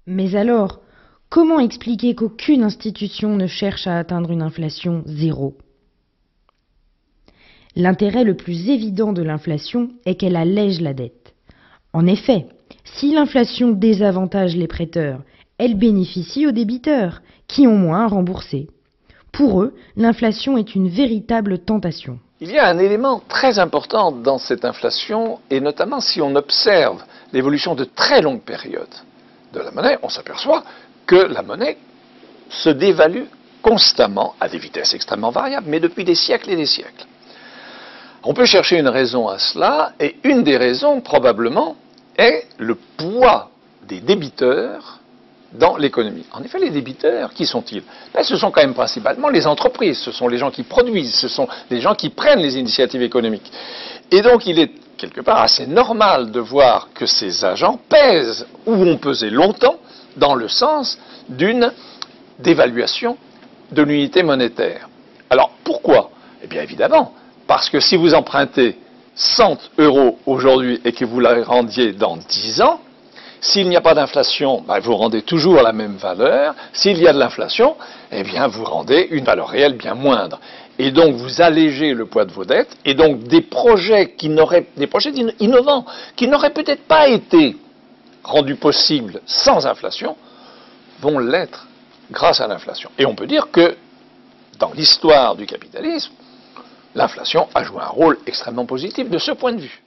Mais alors, comment expliquer qu'aucune institution ne cherche à atteindre une inflation zéro? L'intérêt le plus évident de l'inflation est qu'elle allège la dette. En effet, si l'inflation désavantage les prêteurs, elle bénéficie aux débiteurs, qui ont moins à rembourser. Pour eux, l'inflation est une véritable tentation. Il y a un élément très important dans cette inflation, et notamment si on observe l'évolution de très longues périodes de la monnaie, on s'aperçoit que la monnaie se dévalue constamment, à des vitesses extrêmement variables, mais depuis des siècles et des siècles. On peut chercher une raison à cela, et une des raisons, probablement, est le poids des débiteurs dans l'économie. En effet, les débiteurs, qui sont-ils? Ce sont quand même principalement les entreprises, ce sont les gens qui produisent, ce sont les gens qui prennent les initiatives économiques. Et donc, il est quelque part assez normal de voir que ces agents pèsent, ou ont pesé longtemps, dans le sens d'une dévaluation de l'unité monétaire. Alors, pourquoi? Eh bien, évidemment, parce que si vous empruntez 100 € aujourd'hui et que vous la rendiez dans 10 ans, s'il n'y a pas d'inflation, vous rendez toujours la même valeur. S'il y a de l'inflation, eh bien, vous rendez une valeur réelle bien moindre. Et donc, vous allégez le poids de vos dettes. Et donc, des projets innovants, qui n'auraient peut-être pas été rendus possibles sans inflation, vont l'être grâce à l'inflation. Et on peut dire que, dans l'histoire du capitalisme, l'inflation a joué un rôle extrêmement positif de ce point de vue.